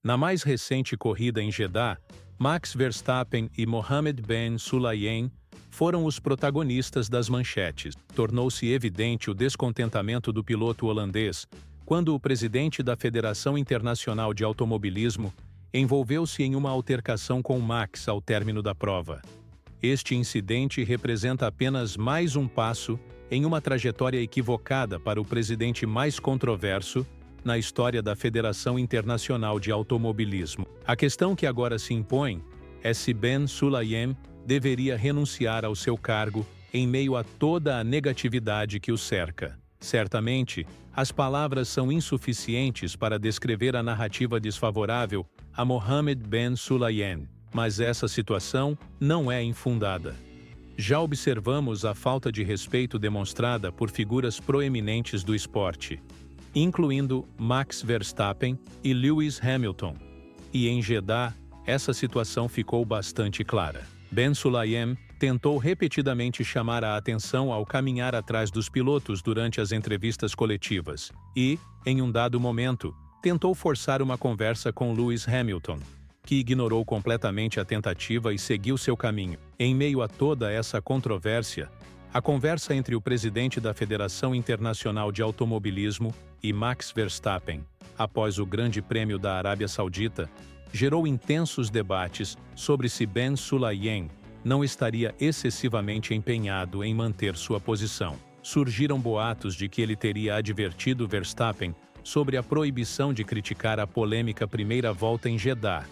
Na mais recente corrida em Jeddah, Max Verstappen e Mohammed Ben Sulayem foram os protagonistas das manchetes. Tornou-se evidente o descontentamento do piloto holandês quando o presidente da Federação Internacional de Automobilismo envolveu-se em uma altercação com Max ao término da prova. Este incidente representa apenas mais um passo em uma trajetória equivocada para o presidente mais controverso na história da Federação Internacional de Automobilismo. A questão que agora se impõe é se Ben Sulayem deveria renunciar ao seu cargo em meio a toda a negatividade que o cerca. Certamente, as palavras são insuficientes para descrever a narrativa desfavorável a Mohammed Ben Sulayem, mas essa situação não é infundada. Já observamos a falta de respeito demonstrada por figuras proeminentes do esporte, incluindo Max Verstappen e Lewis Hamilton. E em Jeddah, essa situação ficou bastante clara. Ben Sulayem tentou repetidamente chamar a atenção ao caminhar atrás dos pilotos durante as entrevistas coletivas e, em um dado momento, tentou forçar uma conversa com Lewis Hamilton, que ignorou completamente a tentativa e seguiu seu caminho. Em meio a toda essa controvérsia, a conversa entre o presidente da Federação Internacional de Automobilismo e Max Verstappen, após o Grande Prêmio da Arábia Saudita, gerou intensos debates sobre se Ben Sulayem não estaria excessivamente empenhado em manter sua posição. Surgiram boatos de que ele teria advertido Verstappen sobre a proibição de criticar a polêmica primeira volta em Jeddah,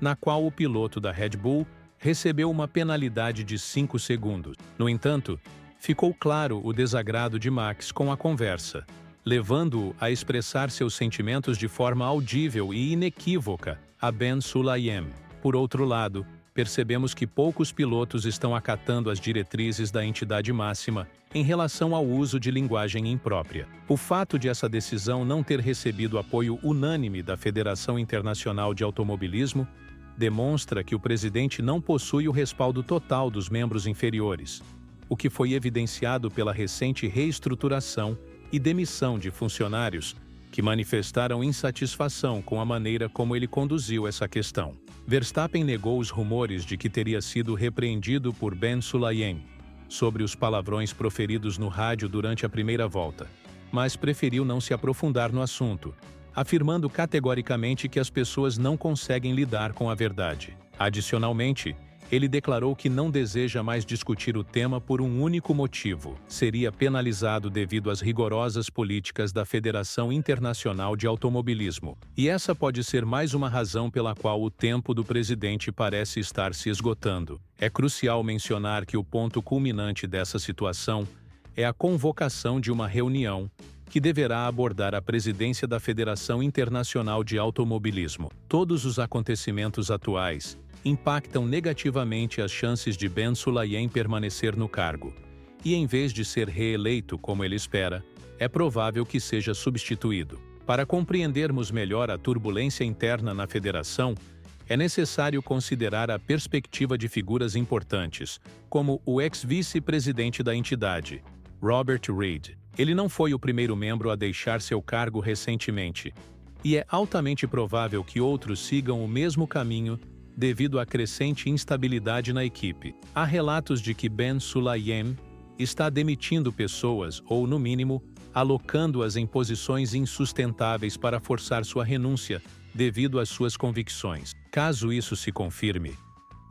na qual o piloto da Red Bull recebeu uma penalidade de 5 segundos. No entanto, ficou claro o desagrado de Max com a conversa, levando-o a expressar seus sentimentos de forma audível e inequívoca a Ben Sulayem. Por outro lado, percebemos que poucos pilotos estão acatando as diretrizes da entidade máxima em relação ao uso de linguagem imprópria. O fato de essa decisão não ter recebido apoio unânime da Federação Internacional de Automobilismo demonstra que o presidente não possui o respaldo total dos membros inferiores, o que foi evidenciado pela recente reestruturação e demissão de funcionários que manifestaram insatisfação com a maneira como ele conduziu essa questão. Verstappen negou os rumores de que teria sido repreendido por Ben Sulayem sobre os palavrões proferidos no rádio durante a primeira volta, mas preferiu não se aprofundar no assunto, afirmando categoricamente que as pessoas não conseguem lidar com a verdade. Adicionalmente, ele declarou que não deseja mais discutir o tema por um único motivo: seria penalizado devido às rigorosas políticas da Federação Internacional de Automobilismo. E essa pode ser mais uma razão pela qual o tempo do presidente parece estar se esgotando. É crucial mencionar que o ponto culminante dessa situação é a convocação de uma reunião que deverá abordar a presidência da Federação Internacional de Automobilismo. Todos os acontecimentos atuais impactam negativamente as chances de Ben Sulayem permanecer no cargo, e em vez de ser reeleito como ele espera, é provável que seja substituído. Para compreendermos melhor a turbulência interna na federação, é necessário considerar a perspectiva de figuras importantes, como o ex-vice-presidente da entidade, Robert Reid. Ele não foi o primeiro membro a deixar seu cargo recentemente, e é altamente provável que outros sigam o mesmo caminho devido à crescente instabilidade na equipe. Há relatos de que Ben Sulayem está demitindo pessoas ou, no mínimo, alocando-as em posições insustentáveis para forçar sua renúncia devido às suas convicções. Caso isso se confirme,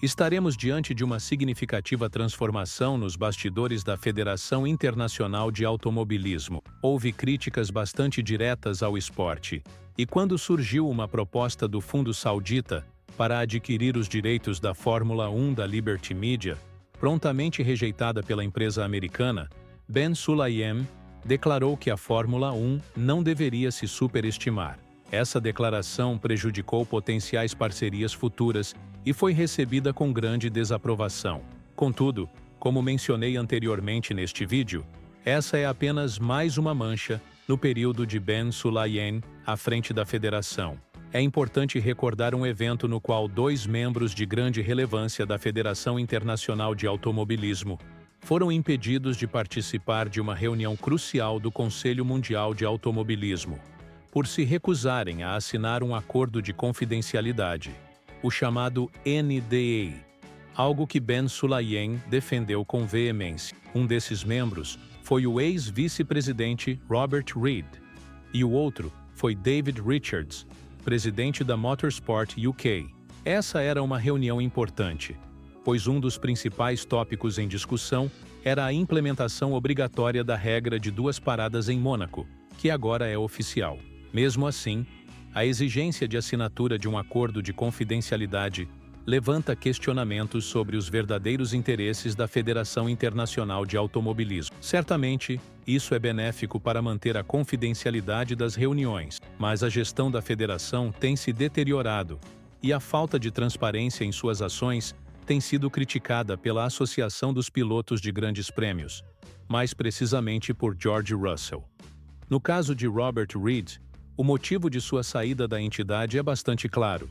estaremos diante de uma significativa transformação nos bastidores da Federação Internacional de Automobilismo. Houve críticas bastante diretas ao esporte, e quando surgiu uma proposta do fundo saudita para adquirir os direitos da Fórmula 1 da Liberty Media, prontamente rejeitada pela empresa americana, Ben Sulayem declarou que a Fórmula 1 não deveria se superestimar. Essa declaração prejudicou potenciais parcerias futuras e foi recebida com grande desaprovação. Contudo, como mencionei anteriormente neste vídeo, essa é apenas mais uma mancha no período de Ben Sulayem à frente da federação. É importante recordar um evento no qual 2 membros de grande relevância da Federação Internacional de Automobilismo foram impedidos de participar de uma reunião crucial do Conselho Mundial de Automobilismo, por se recusarem a assinar um acordo de confidencialidade, o chamado NDA, algo que Ben Sulayem defendeu com veemência. Um desses membros foi o ex-vice-presidente Robert Reid, e o outro foi David Richards, presidente da Motorsport UK. Essa era uma reunião importante, pois um dos principais tópicos em discussão era a implementação obrigatória da regra de 2 paradas em Mônaco, que agora é oficial. Mesmo assim, a exigência de assinatura de um acordo de confidencialidade levanta questionamentos sobre os verdadeiros interesses da Federação Internacional de Automobilismo. Certamente, isso é benéfico para manter a confidencialidade das reuniões, mas a gestão da federação tem se deteriorado e a falta de transparência em suas ações tem sido criticada pela Associação dos Pilotos de Grandes Prêmios, mais precisamente por George Russell. No caso de Robert Reid, o motivo de sua saída da entidade é bastante claro.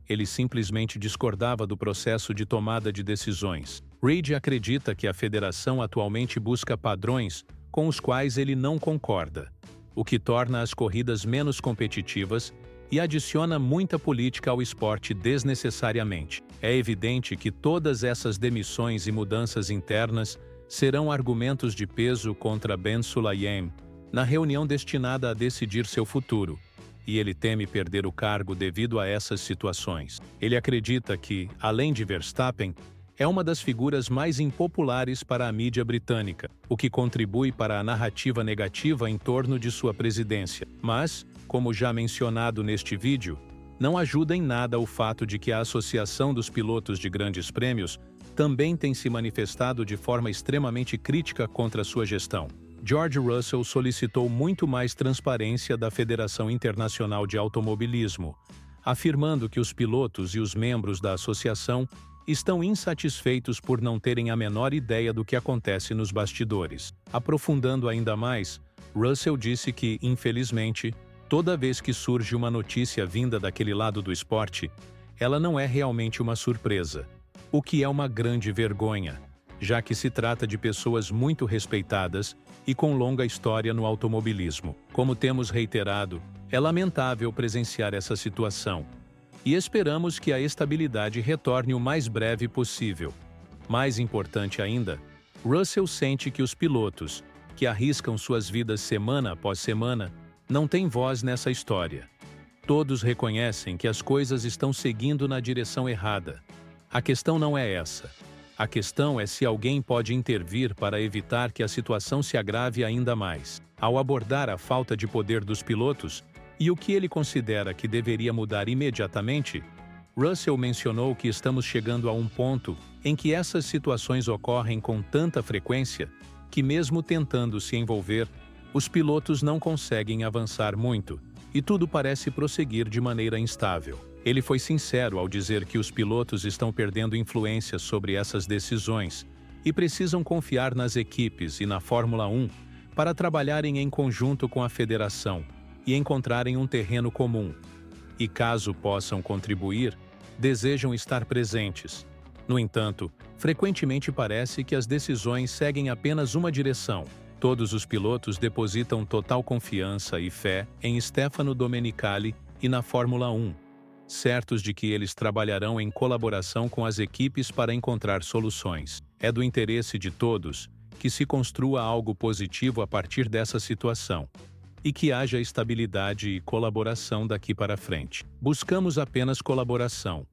Ele simplesmente discordava do processo de tomada de decisões. Reid acredita que a federação atualmente busca padrões com os quais ele não concorda, o que torna as corridas menos competitivas e adiciona muita política ao esporte desnecessariamente. É evidente que todas essas demissões e mudanças internas serão argumentos de peso contra Ben Sulayem na reunião destinada a decidir seu futuro, e ele teme perder o cargo devido a essas situações. Ele acredita que, além de Verstappen, é uma das figuras mais impopulares para a mídia britânica, o que contribui para a narrativa negativa em torno de sua presidência. Mas, como já mencionado neste vídeo, não ajuda em nada o fato de que a Associação dos Pilotos de Grandes Prêmios também tem se manifestado de forma extremamente crítica contra sua gestão. George Russell solicitou muito mais transparência da Federação Internacional de Automobilismo, afirmando que os pilotos e os membros da associação estão insatisfeitos por não terem a menor ideia do que acontece nos bastidores. Aprofundando ainda mais, Russell disse que, infelizmente, toda vez que surge uma notícia vinda daquele lado do esporte, ela não é realmente uma surpresa, o que é uma grande vergonha, já que se trata de pessoas muito respeitadas e com longa história no automobilismo. Como temos reiterado, é lamentável presenciar essa situação, e esperamos que a estabilidade retorne o mais breve possível. Mais importante ainda, Russell sente que os pilotos, que arriscam suas vidas semana após semana, não têm voz nessa história. Todos reconhecem que as coisas estão seguindo na direção errada. A questão não é essa. A questão é se alguém pode intervir para evitar que a situação se agrave ainda mais. Ao abordar a falta de poder dos pilotos e o que ele considera que deveria mudar imediatamente, Russell mencionou que estamos chegando a um ponto em que essas situações ocorrem com tanta frequência que, mesmo tentando se envolver, os pilotos não conseguem avançar muito, e tudo parece prosseguir de maneira instável. Ele foi sincero ao dizer que os pilotos estão perdendo influência sobre essas decisões e precisam confiar nas equipes e na Fórmula 1 para trabalharem em conjunto com a federação e encontrarem um terreno comum. E caso possam contribuir, desejam estar presentes. No entanto, frequentemente parece que as decisões seguem apenas uma direção. Todos os pilotos depositam total confiança e fé em Stefano Domenicali e na Fórmula 1, certos de que eles trabalharão em colaboração com as equipes para encontrar soluções. É do interesse de todos que se construa algo positivo a partir dessa situação e que haja estabilidade e colaboração daqui para frente. Buscamos apenas colaboração.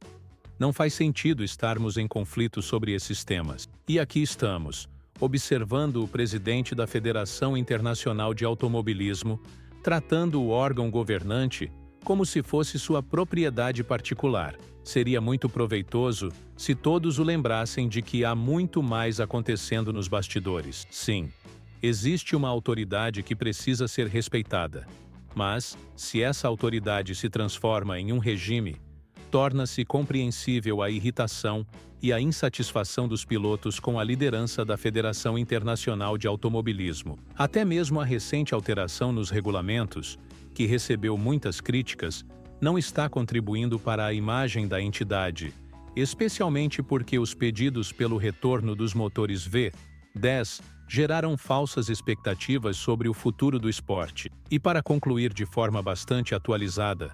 Não faz sentido estarmos em conflito sobre esses temas. E aqui estamos, observando o presidente da Federação Internacional de Automobilismo, tratando o órgão governante como se fosse sua propriedade particular. Seria muito proveitoso se todos o lembrassem de que há muito mais acontecendo nos bastidores. Sim, existe uma autoridade que precisa ser respeitada. Mas, se essa autoridade se transforma em um regime, torna-se compreensível a irritação e a insatisfação dos pilotos com a liderança da Federação Internacional de Automobilismo. Até mesmo a recente alteração nos regulamentos, que recebeu muitas críticas, não está contribuindo para a imagem da entidade, especialmente porque os pedidos pelo retorno dos motores V 10. Geraram falsas expectativas sobre o futuro do esporte. E para concluir de forma bastante atualizada,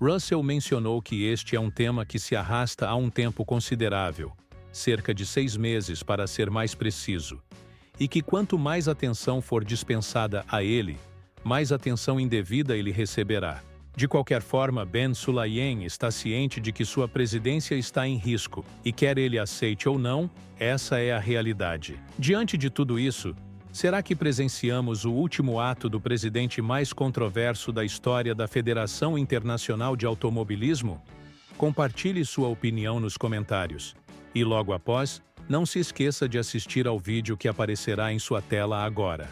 Russell mencionou que este é um tema que se arrasta há um tempo considerável, cerca de 6 meses para ser mais preciso, e que quanto mais atenção for dispensada a ele, mais atenção indevida ele receberá. De qualquer forma, Ben Sulayem está ciente de que sua presidência está em risco, e quer ele aceite ou não, essa é a realidade. Diante de tudo isso, será que presenciamos o último ato do presidente mais controverso da história da Federação Internacional de Automobilismo? Compartilhe sua opinião nos comentários. E logo após, não se esqueça de assistir ao vídeo que aparecerá em sua tela agora.